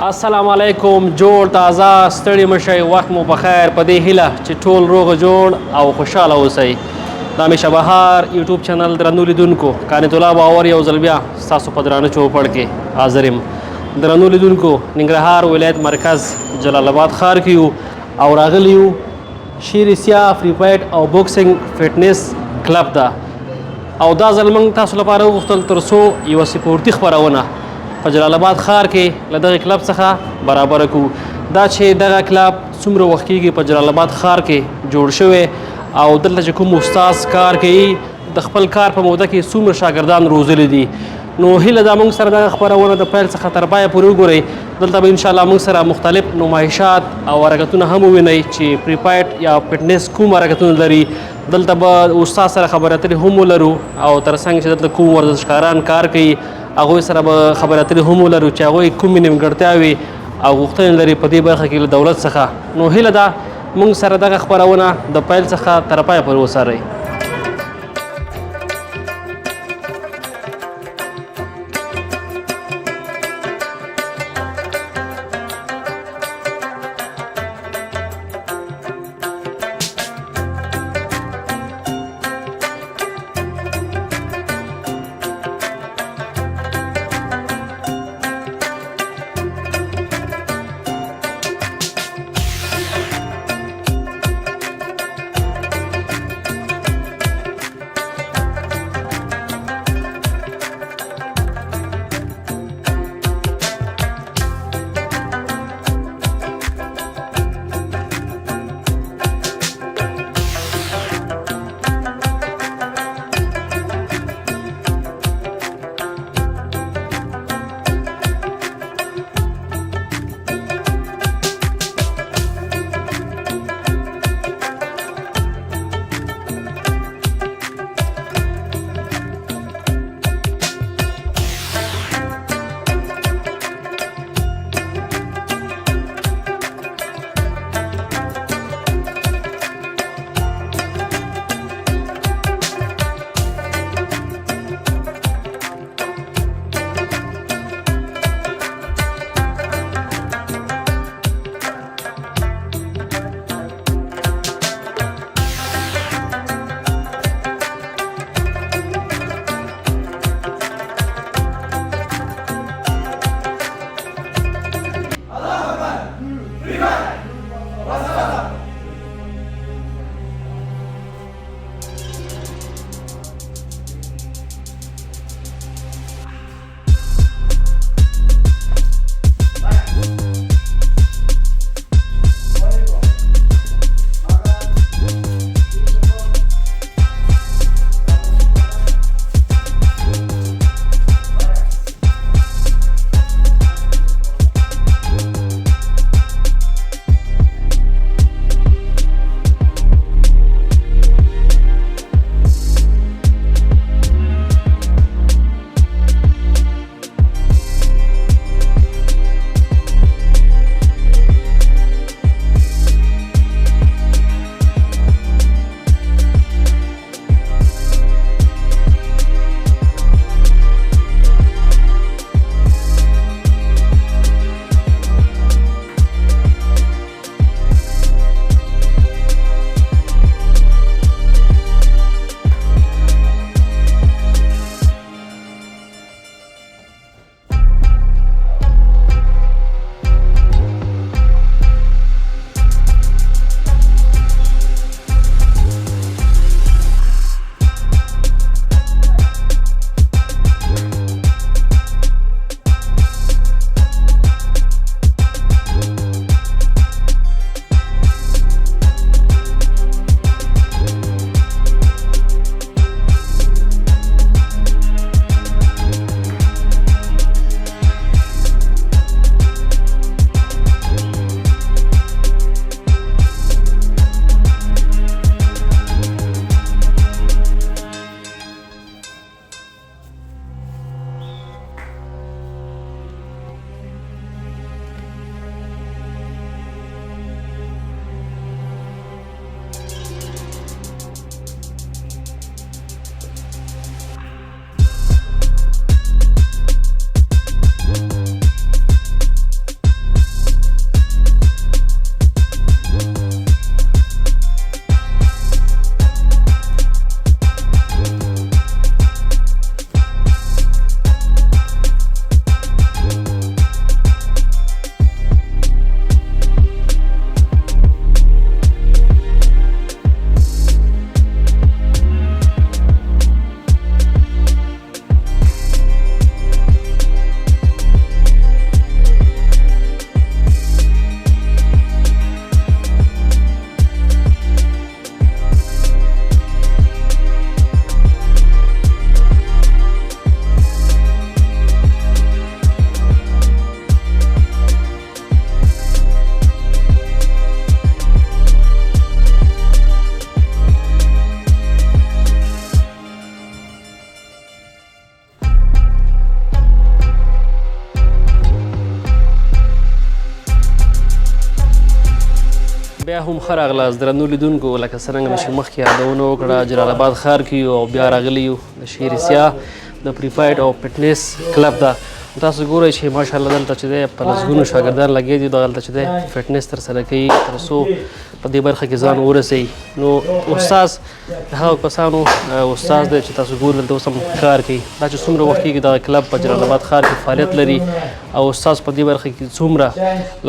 अस्सलामुअलैकुम जोड़ ताज़ा ستړي مشئ وخت مو بخیر په دې هیله چې ټول روغ جوړ او خوشحاله اوسئ. د همیشه بهار یوټیوب چینل درنو لیدونکو کانت الله باور یو ځل بیا ستاسو په درانه چوپړ کې حاضر یم. درنو لیدونکو ننګرهار ولایت مرکز جلال آباد ښار کې یو او راغلی یو شیر سیاه فری فایټ او بوکسینګ فټنس کلب ده او دا ځل موږ تاسو لپاره وغوښتل تر څو یوه سپورتي خپرونه په جلال آباد ښار کې له دغه کلب څخه برابره کړو. دا چې دغه کلب څومره وخت کېږي په جلال آباد ښار کې جوړ شوی او دلته چې کوم استاذ کار کوي د خپل کار په موده کې څومره شاګردان روزلي دي. نو هیله ده موږ سره دغه خپرونه د پیل څخه تر پایه پورې وګورئ. دلته به انشاءالله موږ سره مختلف نمایشات او حرکتونه هم ووینئ چې پری فایټ یا فټنس کوم حرکتونه لري. دلته به استاد سره خبرې اترې هم ولرو او تر څنګ چې دلته کوم ورزشکاران کار کوي هغوی سره به خبرې اترې هم ولرو چې هغوی کومې نیمګړتیاوې او غوښتنې لري په دې برخه کې له دولت څخه. نو هیله ده موږ سره دغه خپرونه د پیل څخه تر پایه پورې وڅارئ. بیا هم ښه راغلاست درنو لیدونکو. لکه څرنګه مې چې مخکې یادونه وکړه جلال آباد ښار کې یو او بیا راغلي یو د شیر سیاه د پری فایټ او فټنس کلب ته. تاسو ګورئ چې ماشاءالله دلته چې دی په لسګونو شاګردان لګیا دي دلته چې دی فټنس ترسره کوي تر څو په دې برخه کې ځان ورسوي. نو استاد د هغو کسانو استاد دی چې تاسو ګورئ دلته اوس هم کار کوي. دا چې څومره وخت کېږي دغه کلب په جلال آباد ښار کې فعالیت لري او استاد په دې برخه کې څومره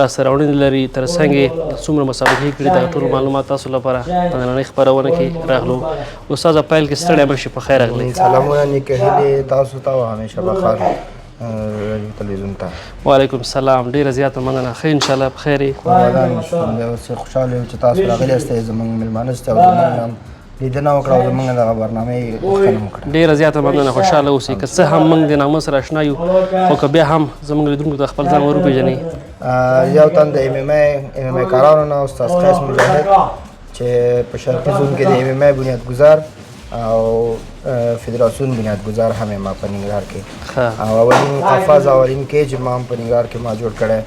لاسته راوړنې لري تر څنګ یې څومره مسابقې کړي دا ټول معلومات تاسو لپاره په نننۍ خپرونه کې راغلو. استاد پیل کې ستړی مه شئ، په خیر راغلی. سلامونه نیکې هیلې تاسو ته او همیشه بخیر تلویزیون ته. وعلیکم السلام، ډېره زیاته مننه. ښه انشاءالله په خیر یې. اوس خوشحاله یم چې تاسو راغلي یاست، زموږ میلمانه ste او زموږ هم لیدنه وکړه او زموږ دغه برنامې غوښتنه وکړه. ډېره زیاته مننه، خوشحاله اوسئ. که څه هم موږ د نامه سره اشنا یو خو که بیا هم زموږ لیدونکو ته خپل ځان ور وپېژنئ. یو تن د ام ام ای کارانو نه استاد قیس مجاهد چې په شرقي زون کې د ام ام ای بنیادګذار او فدراسیون بنیادګذار هم ما په ننګرهار کې او اولین قفاز اولین کیج ما هم په ننګرهار کې ما جوړ کړی.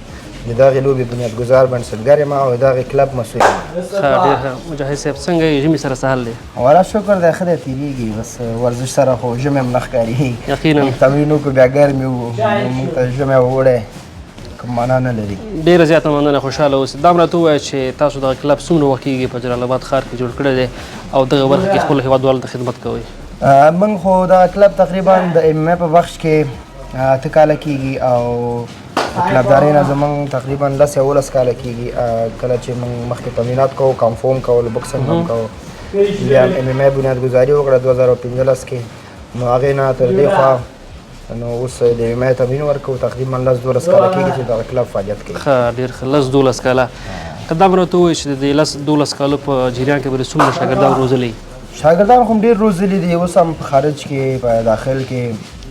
د دغې لوبې بنیادګذار بنسټګر یم او د دغې کلب مسؤل یم. ښه، ډېر ښه. مجاهد صاحب څنګه یې؟ ژمي سره څه حال دی؟ والله شکر دی، ښه دی، تېرېږي. بس ورزش سره خو ژمی هم نه ښکاري. یقینا تمرین وکړو بیا ګرمې وو، موږ ته ژمی ووړی کوم معنا نه لري. ډېره زیاته مننه، خوشحاله اوسئ. دا هم راته ووایه چې تاسو دغه کلب څومره وخت کېږي په جلال آباد ښار کې جوړ کړی دی او دغه برخه کې خپلو هېوادوالو ته خدمت کوئ؟ موږ خو دغه کلب تقریبا د ام ام ای په بخش کې 8 کاله کېږي او کلبدارۍ نه زموږ تقریبا 10-11 کاله کېږي. کله چې موږ مخکې تمرینات کوو، کامفوم کول، بکسنګ هم کوو. بیا ام ام ای بنیادګذاري وکړه 2015 کې. نو هغې نه تر دې خوا نو اوس د ام ام ای تمرین ورکوو. تقریبا 10-12 کاله کېږي چې دغه کلب فعالیت کوي. ښه، ډېر ښه. 10-12 کاله. که دا به راته ووایي چې د 10-12 کالو په جریان کې به څومره شاګردان روزلي؟ شاګردان خو ډېر روزلي دي. اوس هم په خارج کې په داخل کې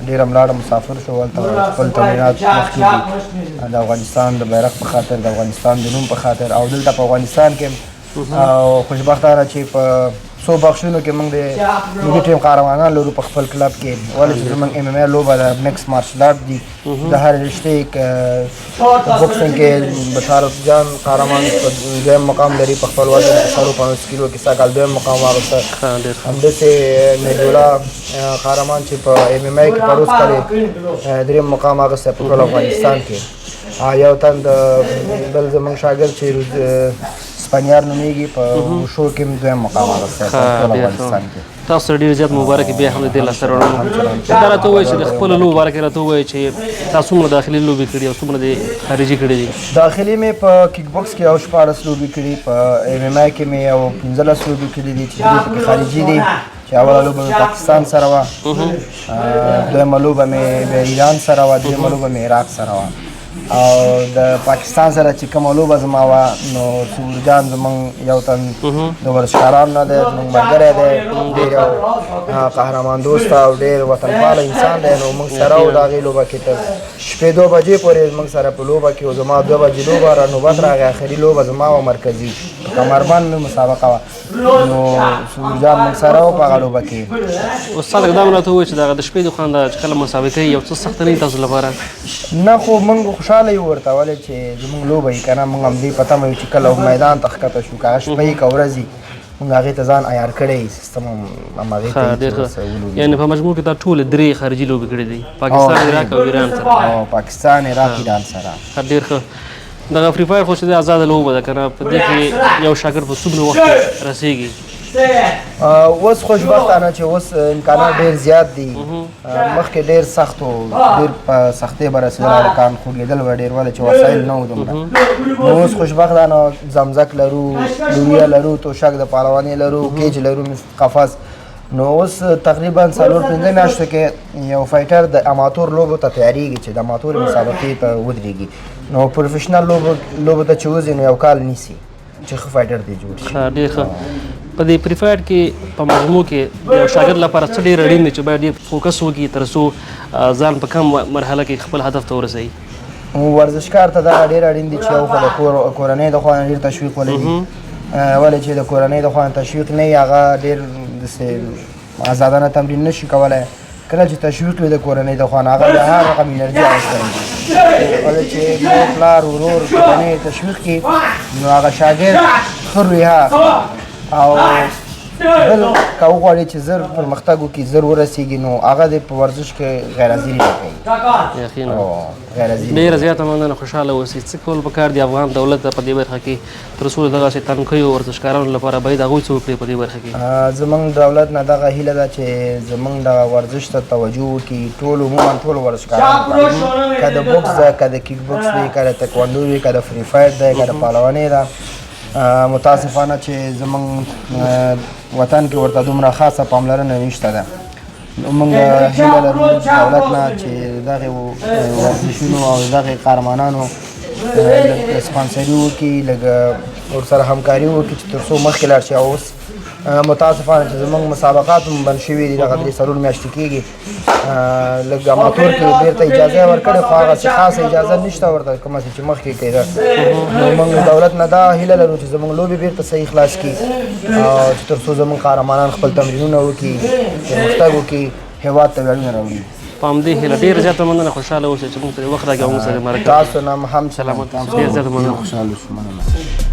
ډېر هم لاړم، مسافر شو، هلته خپل تمرینات مخکې دي د افغانستان د بیرغ په خاطر، د افغانستان د نوم په خاطر. او دلته په افغانستان کې او خوشبختانه چې په څو بخشونو کې موږ د ملي ټیم قهرمانان لرو په خپل کلب کې. ولې چې زموږ ام ام ای لوبه د مکس مارشل آرټ دي. د هر رشتې بوکسنګ کې بشارت جان قهرمان په دویم مقام لري په خپل وزن 150 کیلو کې سږ کال دویم مقام واخیسته. همداسې نجولا قهرمان چې په ام ام ای کې پروس کالې دریم مقام واخیسته په ټول افغانستان کې. یو تن د بل زموږ شاګرد چې سپانیار نومیږي په وشو کې هم دویم مقام واخیستی په ټول افغانستان کې. تاسو سره ډېر زیات مبارک بیا هم د دې لاسته راوړنو. دا راته ووایئ چې د خپلو لوبو باره کې راته ووایئ چې تاسو څومره داخلي لوبې کړي او څومره د خارجي کړي دي؟ داخلي مې په کیک بوکس کې یو 14 لوبې کړي، په ام ام ای کې مې یو 15 لوبې کړي دي چې دوی پکې خارجي دي. چې اوله لوبه مې پاکستان سره وه، دویمه لوبه مې د ایران سره وه، درېیمه لوبه مې عراق سره وه. او د پاکستان سره چې کومه لوبه زما وه نو سرور جان زموږ یو تن د ورزشکارانو نه دی، زموږ ملګری دی، ډېر یو قهرمان دوست او ډېر وطنپاله انسان دی. نو موږ سره وو د هغې لوبه کې تر شپې 2 بجې پورې موږ سره په لوبه کې وو. زما 2 بجې لوبه را نوبت راغی، آخري لوبه زما وه مرکزي کمربند مسابقه وه. نو سرور جان موږ سره وو په هغه لوبه کې. استاد دا هم راته ووایئ چې دغه د شپې د خوا چې کله مسابقې یو څه سخته نه وي تاسو لپاره؟ نه خو موږ خوشحاله یو ورته، ولې چې زموږ لوبه یې که نه موږ همدې په تمه یو چې کله میدان ته ښکته شو، که هغه شپه یي که ورځ یي، موږ هغې ته ځان عیار کړی یي، سیستم هم همغې ته یعنې په مجموع کې دا ټولې 3 خارجي لوبې کړې دي، پاکستان، عراق او ایران سره. پاکستان، عراق، ایران سره. ډېر ښه. دغه فری فایر خو چې دی ازاده لوبه ده که نه، په دې کې یو شاګرد په څومره وخت کې رسېږي؟ اوس خوشبختانه چې اوس امکانات ډېر زیات دي. مخکې ډېر سخت و، ډېر په سختۍ به رسېدل، هلکان خوږېدل به ډېر، ولې چې وسایل نه وو دومره. نو اوس خوشبختانه زمزک لرو، لویه لرو، توشک د پهلوانۍ لرو، کیج لرو، قفس. نو اوس تقریبا 4-5 میاشتو کې یو فایټر د اماتور لوبو ته تیارېږي چې د اماتور مسابقې ته ودرېږي. نو پروفیشنل لوبو ته چې وځي نو یو کال نیسي چې ښه فایټر دی جوړ شي. ډېر ښه. په دې پری فایټ کې په مجموع کې یو شاګرد لپاره څه ډېر اړین دی چې باید ډېر فوکس وکړي تر څو ځان په کم مرحله کې خپل هدف ته ورسوي؟ ورزشکار ته دا ډېر اړین دي چې یو خو د کورنۍ د خوا نه ډېر تشویق ولري، ولې چې د کورنۍ د خوا نه تشویق نه وي هغه ډېر داسې ازادانه تمرین نه شي کولی. کله چې تشویق وي د کورنۍ د خوا نه هغه د هر رقم انرژي اخیستلی شي، ولې چې مور، پلار، ورور کورنۍ تشویق کړي نو هغه شاګرد ښه روحیه او بل که وغواړي چې زر پرمختګ وکړي زر ورسیږي نو هغه د په ورزش کې غیر حاضري نه کوي یقینا غیر حاضري ډېره زیاته مننه خوشحاله اوسئ څه کول پکار دي افغان دولت ته په دې برخه کې تر څو دغسې تنکیو ورزشکارانو لپاره باید هغوی څه وکړي په دې برخه کې زمونږ دولت نه دغه هیله ده چې زمونږ دغه ورزش ته توجه وکړي ټول عموما ټول ورزشکاران که د بوکس ده که د کیک بوکس دی که د تکواندو وي که د فری فایټ دی که د پهلوانۍ ده متاسفانه چې زمونږ وطن کې ورته دومره خاصه پاملرنه نشته ده موږ هیله لرو دولت نه چې دغې ورزشونو او دغې قهرمانانو لږ سپانسري وکړي لږ ورسره همکاري وکړي چې تر څو مخکې لاړ شي. اوس متاسفانه چې زمونږ مسابقات هم بند شوي دي دغه 3 میاشتې کېږي لږ اماتور کې بیرته اجازه یې ورکړې خو هغسې خاصه اجازه نشته ورته کومه چې مخکې کېده نو موږ دولت نه دا هیله لرو چې زمونږ لوبې بیرته صحیح خلاص کړي او چې تر څو زمونږ قهرمانان خپل تمرینونه وکړي پرمختګ وکړي هېواد ته ویاړونه راوړي. په همدې هیله ډېره زیاته مننه خوشحاله اوسئ چې موږ ته وخت راکړئ او موږ سره مرکه تاسو نه هم سلامت ډېر زیاته مننه خوشحاله شو مننه.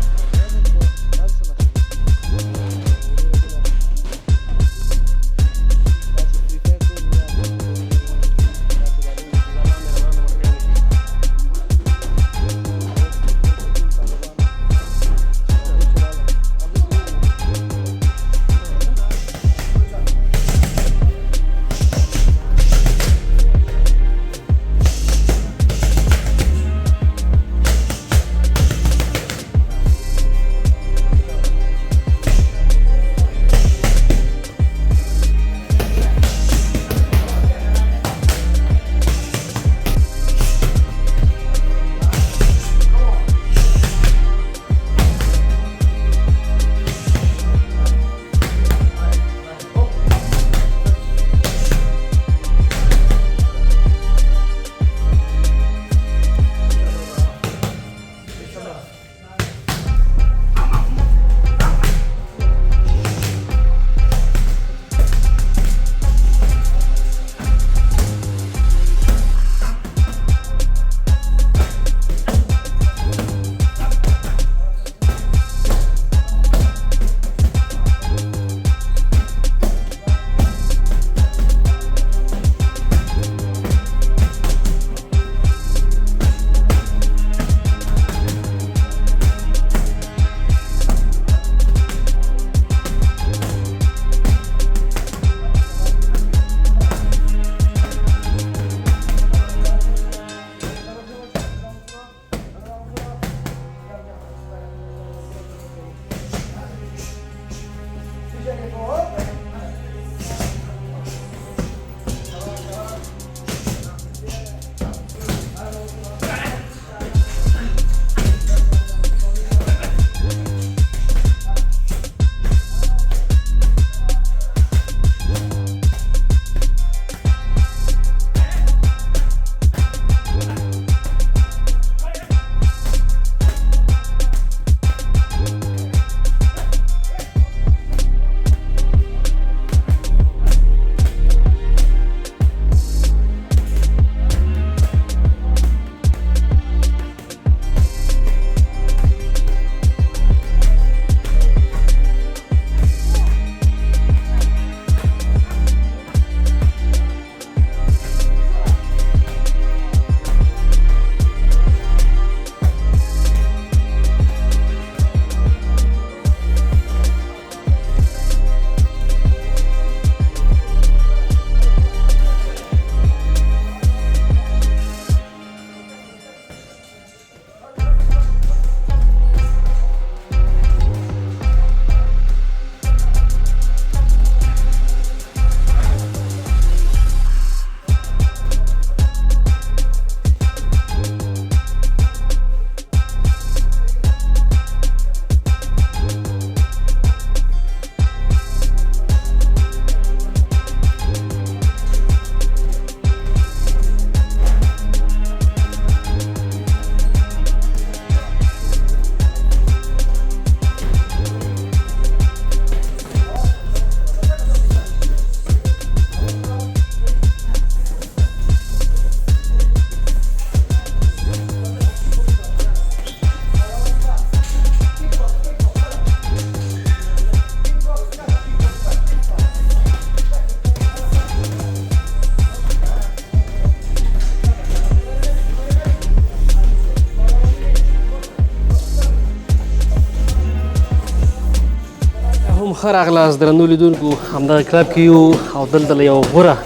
علیکم ښه راغلاست درنو لیدونکو همدغه کلب کې یو او دلته له یو غوره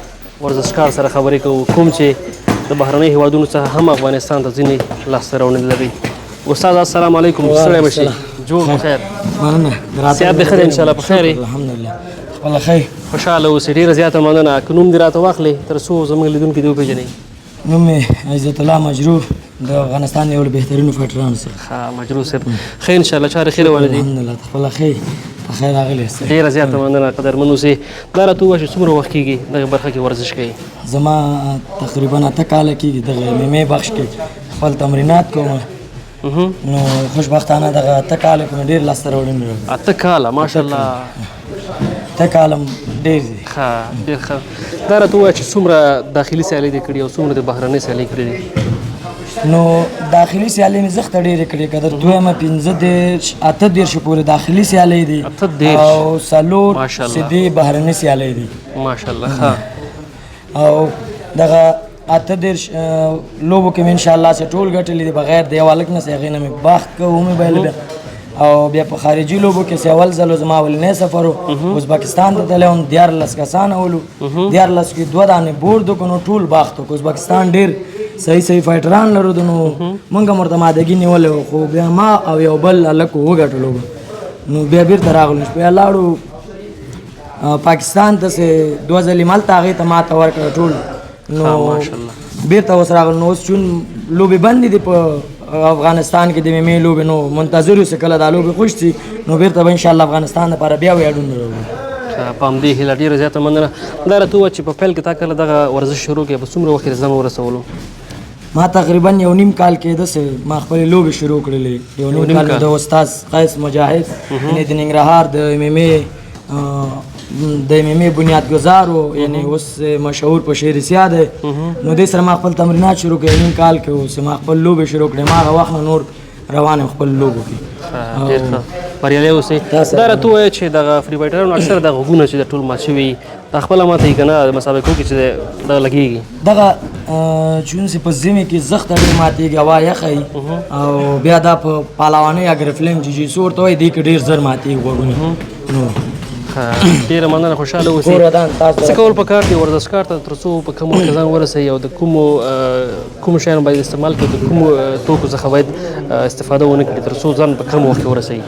ورزشکار سره خبرې کوو کوم چې د بهرنۍ هیوادونو څخه هم افغانستان ته ځینې لاسته راوړنې لري. استاد السلام علیکم ستړی مه شئ جوړ بخیر صحت دې ښه دی انشاءالله په خیر یې الحمدلله خپله ښه خوشحاله اوسئ ډېره زیاته مننه که نوم دې راته واخلې تر څو زموږ لیدونکي دې وپېژنئ. نوم مې عزت الله مجروح د افغانستان یو له بهترینو فایټرانو څخه. ښه مجروح صاحب ښه انشاءالله چارې ښې روانې دي الحمدلله ته خپله ښه په خیر راغلی یاست. ډېره زیاته مننه قدرمن اوسئ. دا راته ووایه چې څومره وخت کېږي دغه برخه کې ورزش کوي؟ زما تقریبا 8 کاله کېږي دغه MMA بخش کې خپل تمرینات کوم. نو خوشبختانه دغه 8 کاله کې مې ډېر لاسته راوړنې راغلي. 8 کاله ماشاءالله 8 کاله ډېر دي. ښه ډېر ښه. دا راته ووایه چې څومره داخلي سیالۍ دې کړي او څومره د بهرنۍ سیالۍ کړي دي؟ نو داخلي سیالۍ مې زښته ډېرې کړې که در دویمه 15 پورې داخلي سیالۍ دي او 4 سیدې بهرنۍ سیالۍ دي ماشاءالله. ښه او دغه 18 لوبو کې مې انشاءالله چې ټول ګټلي دي بغیر د یو هلک نه چې هغې نه مې باخت که ومې بایله بیا او بیا په خارجي لوبو کې چې اول ځل زما اولنی سفر و ازبکستان ته تللی وم 14 کسان ولو 14 کې 2 دانې بورد وکړو نو ټول باخت وکړو. ازبکستان ډېر صحیح فایټران لرو نو موږ هم ورته مادګي نیولی وو خو بیا ما او یو بل هلک وګټلو نو بیا بېرته راغلو بیا لاړو پاکستان ته چې 2 ځلې ملته هغې ته ماته ورکړه ټول نو بېرته اوس راغلو. نو اوس چون لوبې بندې دي په افغانستان کې د MMA لوبې نو منتظر یو چې کله دا لوبې خوش شي نو بېرته به انشاءالله افغانستان لپاره بیا ویاړونه راوړو. په همدې هیله ډېره زیاته مننه. دا راته ووایه چې په پیل کې تا کله دغه ورزش شروع کړې په څومره وخت کې ځان ورسولو؟ ما تقریبا 1.5 کال کې داسې ما خپلې لوبې شروع کړلې. 1.5 کال د استاد قیس مجاهد یعنې د ننګرهار د MMA د MMA بنیادګذار و یعنی اوس مشهور په شهرسیا دی نو دې سره ما خپل تمرینات شروع کړې 1.5 کال کې اوس ما خپل لوبې شروع کړې ما هغه وخت نه نور روان یم خپل لوبو کې. ډېر ښه بریالی اوسئ. دا راته ووایه چې دغه فری فایټرانو اکثره دغه غوږونه چې د ټول مات شوي دا خپله ماته یې که نه د مسابقو کې چې دغه لګېږي دغه چون چې په ژمي کې زښته ډېر ماتېږي هوا یخه وي او بیا دا په پهلوانۍ یا ګرفلنګ جیجیسو ورته وایي دې کې ډېر زر ماتېږي غوږونه. نو ډېره مننه خوشحاله اوسئ. څه کول پکار دي ورزشکار ته تر څو په کم وخت کې ځان ورسوي او د کومو شیانو باید استعمال کړي د کومو توکو څخه باید استفاده ونه کړي تر څو ځان په کم وخت کې ورسوي؟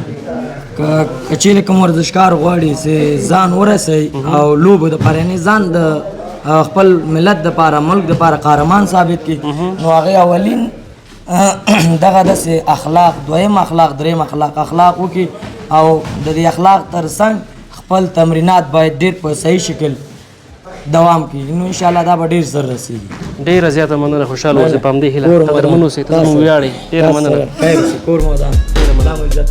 که چیرې کوم ورزشکار غواړي چې ځان ورسوي او لوبو دپاره یعنې ځان د خپل ملت دپاره ملک دپاره قهرمان ثابت کړي نو هغې اولین دغه داسې اخلاق دویم اخلاق دریم اخلاق وکړي او د دې اخلاق تر څنګ خپل تمرینات باید ډېر په صحیح شکل دوام کړي نو انشاءالله دا به ډېر زر رسېږي. ډېره زیاته مننه خوشحاله اوسئ په همدې هیله قدرمن اوسئ ته زموږ ویاړئ. ډېره مننه خیر اوسئ کور مو ودان. سلام عزت.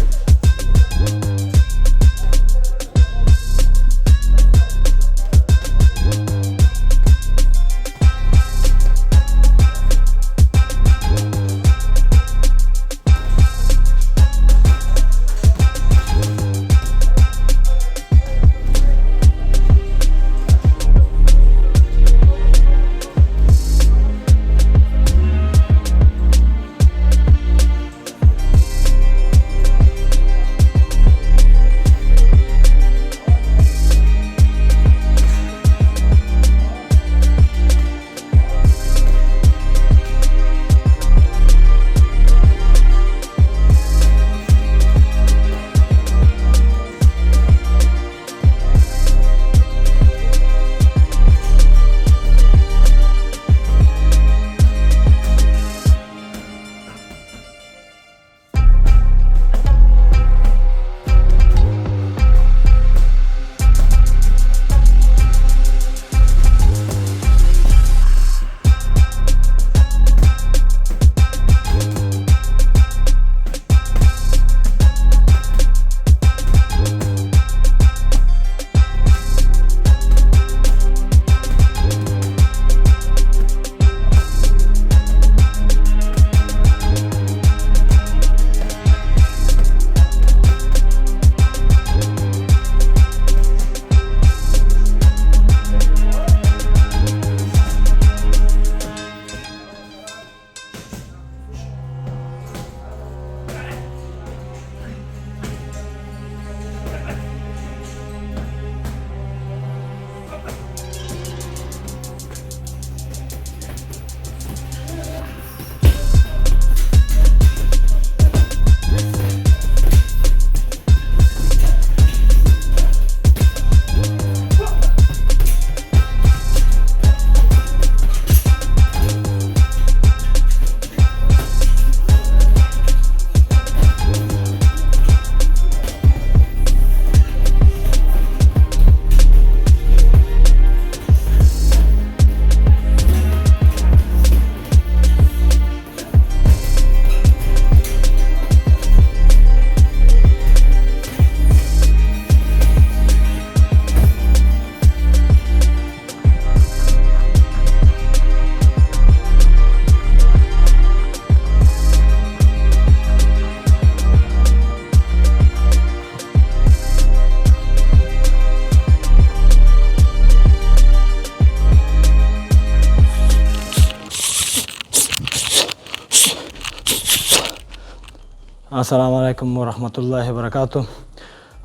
السلام علیکم ورحمت الله وبرکاتو.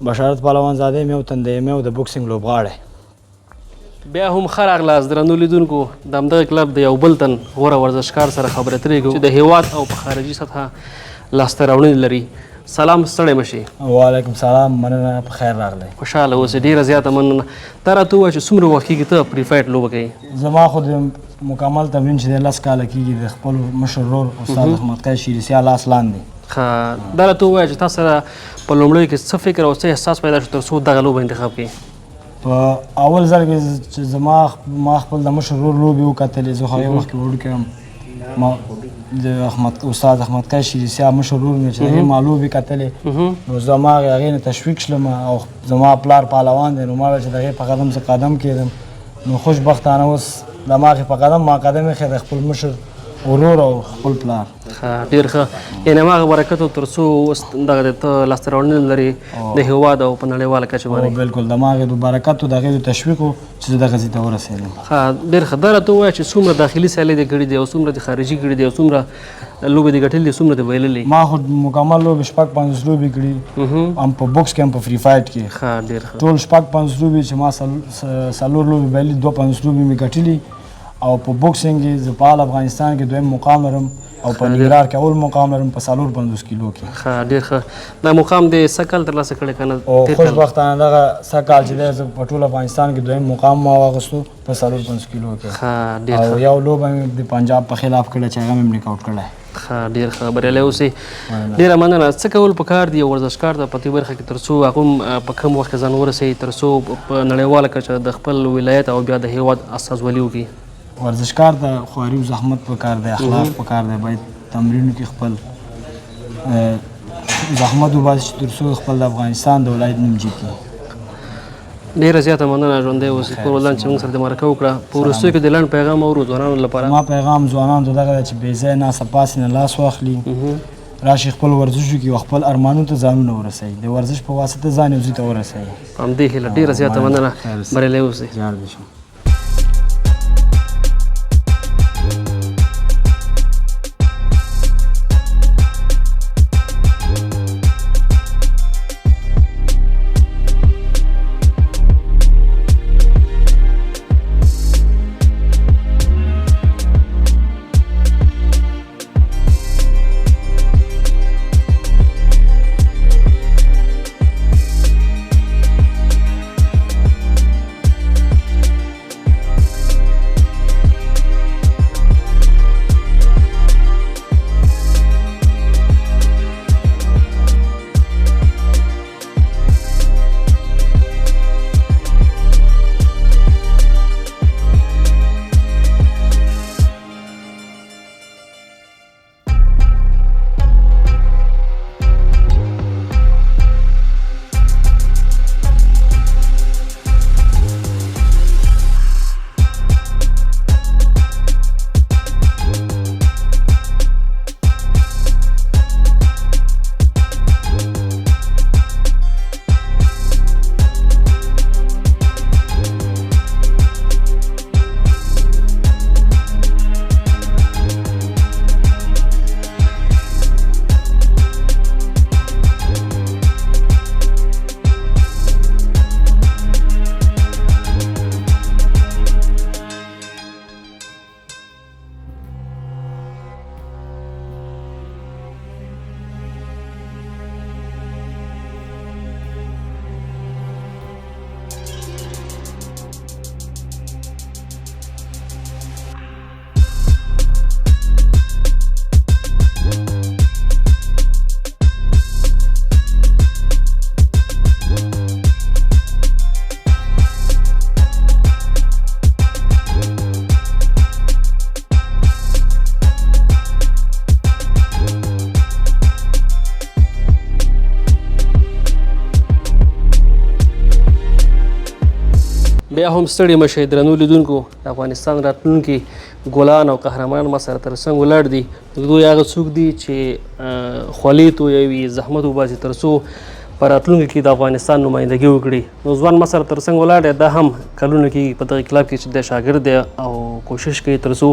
بشارت پهلوان زاده مې وطن دی مې د بوکسینګ لوبغاړی. بیا هم ښه راغلاست درنو لیدونکو. د همدغه کلب د یو بل تن غوره ورزشکار سره خبرې اترې کوو چې د هیواد او په خارجي سطحه لاسته راوړنې لري. سلام، ستړی مه شي. وعلیکم سلام، مننه، په خیر راغلی. خوشحاله اوسې، ډېره زیاته مننه. تا راته ووایه چې څومره وخت کېږي ته پري فایټ لوبه کوې؟ زما خو د مکمل تمرین چې دی 10 کاله کېږي د خپل مشر ورور استاد احمدقی شیرسیا لاس لاندې. ښه، دا راته ووایه چې تا سره په لومړیو کې څه فکر او څه احساس پیدا شو تر څو دغه لوبه انتخاب کړې؟ په اول ځل کې چې ما خپل د مشر ورور لوبې وکتلې. زه خو هغې وخت کې وړوکی یم. د استاد احمدقی شیرسیا مشر ورور مې چې هغې ما لوبې کتلې نو زما هغې نه تشویق شلم او زما پلار پهلوان دی نو ما ویل چې د هغې په قدم زه قدم کېدم. نو خوشبختانه اوس د ما په قدم ما قدم ایښی د خپل مشر ورور او خپل پلار. ښه، ډېر ښه. یعنې هماغه برکت تر څو اوس دغه ته لاسته راوړنې لري د هېواد او په نړیواله کچه باندې. بلکل د ما هغې د برکت او د هغې د تشویق و چې زه دغسې ته ورسېدم. ښه، ډېر ښه. دا راته ووایه چې څومره داخلي سیالۍ دې کړي دي او څومره دې خارجي کړي دي او څومره لوبې دې ګټلې دي څومره دې بایللې؟ ما خو مکمل لوبې 50 لوبې کړي، هم په بوکس کې هم په فری فایټ کې. ښه، ډېر ښه. ټول 50 لوبې چې ما 4 لوبې بایللي 52 لوبې مې ګټلي او په بوکسینګ کې زه په حال افغانستان کې دویم مقام لرم او په ننګرهار کې اول مقام لرم په 450 کیلو کې. ښه، ډېر ښه. دا مقام دې څه کال ترلاسه کړی که نه؟ او خوشبختانه دغه څه کال چې دی زه په ټول افغانستان کې دویم مقام ما واخیستو په 450 کیلو کې. ښه، ډېر ښه. او یو لوبه مې د پنجاب په خلاف کړې چې هغه مې نک آوټ کړی. ښه، ډېر ښه. بریالی اوسئ. ډېره مننه. څه کول پکار دي یو ورزشکار ته په دې برخه کې تر څو هغه هم په کم وخت کې ځان ورسوي تر څو په نړیواله کچه د خپل ولایت او بیا د هېواد استازولي وکړي؟ ورزشکار ته خواري او زحمت پکار دی، اخلاق پکار دی، باید تمرینو کې خپل زحمت وباسي چې تر څو خپل د افغانستان د ولایت نوم جیت کړي. ډېره زیاته مننه ژوندی اوسئ. خپل ولدان چې موږ سره د مرکه وکړه. په وروستیو کې د لنډ پیغام اورو ځوانانو لپاره؟ ما پیغام ځوانانو ته دغه دی چې بې ځایه ناسته پاسې نه لاس واخلي، راشي خپل ورزش وکړي او خپل ارمانونو ته ځانونه ورسوي، د ورزش په واسطه ځان یو ځای ته ورسوي. په همدې هیله ډېره زیاته مننه. بریالی اوسئ. جار دې شم. بیا هم ستړي مه شئ درنو لیدونکو. د افغانستان راتلونکي ګلان او قهرمانان ما سره تر څنګ ولاړ دي. دوی هغه څوک دي چې خولې تویوي، زحمت وباسي تر څو په راتلونکي کې د افغانستان نمایندګي وکړي. نو ځوان ما سره تر څنګ ولاړ دی. دا هم کلونه کېږي په دغه کلب کې چې دی شاګرد دی او کوشش کوي تر څو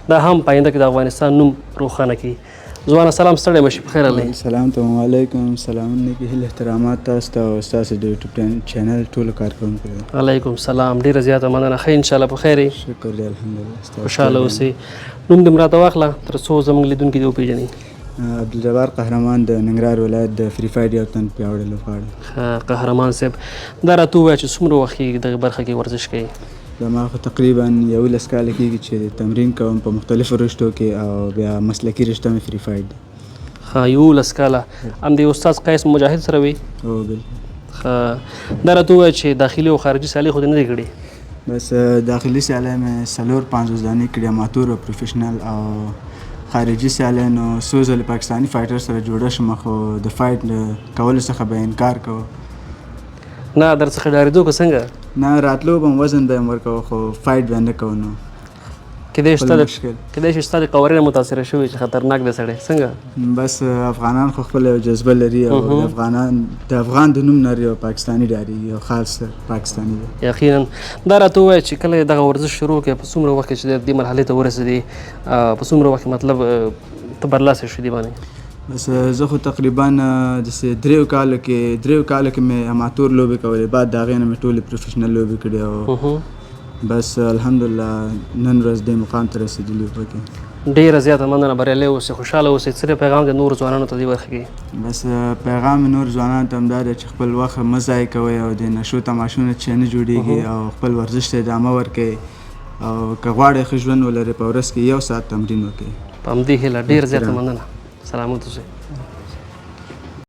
دا هم په آینده کې د افغانستان نوم روښانه کړي. ځوانه سلام ستړی مشي په خیر راغلی. سلام ته وعلیکم سلامونه کې هیله احترامات تاسو ته او ستاسو د یوټیوب چینل ټولو کارکوونکو ته. علیکم سلام، ډېره زیاته مننه. ښه انشاءالله په خیر یې، شکر دی الحمدلله. خوشحاله اوسئ. نوم دې راته واخله تر څو زموږ لیدونکي دې وپېژني. عبدالجبار قهرمان د ننګرهار ولایت د فری فایټ یو تن پیاوړی لوبغاړی. قهرمان صاحب دا راته ووایه چې څومره وخت کېږي دغه برخه کې ورزش کوي؟ زما خو تقریبا 11 کاله کېږي چې تمرین کوم په مختلفو رشتو کې او بیا مسلکي رشته مې فری فایټ دی. ښه 11 کاله. همدې استاد قیس مجاهد سره وي؟ هو بالکل. ښه دا راته ووایه چې داخلي او خارجي سیالۍ خو دې نه دی کړې؟ بس داخلي سیالۍ مې 4-5 ځانې کړي اماتور او پروفیشنل، او خارجي سیالۍ نو څو ځلې پاکستاني فایټر سره جوړه شوم خو د فایټ کولو څخه به انکار کوو. نه در څخه ډارېدو که څنګه؟ نه راتلو به وزن به ورکوو خو فایټ به نه کوو. نو کېدای شي ستا د قوارې نه متاثره شوي چې خطرناک دی سړی څنګه؟ بس افغانان خو خپله یو جذبه لري او د افغان د نوم نه یو پاکستاني ډارېږي، یو خاص پاکستاني دی. یقینا. دا راته ووایه چې کله دغه ورزش شروع کړې په څومره وخت کې چې دې مرحلې ته ورسېدې په څومره وخت کې مطلب ته برلاسې شو دې باندې؟ بس زه خو تقریبا داسې 3 کالو کې مې اماتور لوبې کولې، بعد د هغې نه مې ټولې پروفیشنل لوبې کړې او بس الحمدلله نن ورځ دې مقام ته رسېدلي پکې. ډېره زیاته مننه، بریالی اوسئ، خوشحاله اوسئ. څه پیغام د نورو ځوانانو ته دې برخه کې؟ بس پیغام نور ځوانانو ته همدا دی چې خپل وخت مه ضایع کوئ او د نشو تماشونه چې نه جوړېږي او خپل ورزش ته ادامه ورکوئ او که غواړئ ښه ژوند ولرئ په ورځ کې 1 ساعت تمرین وکړئ. په همدې هیله ډېره زیاته مننه. سلامت اوسئ.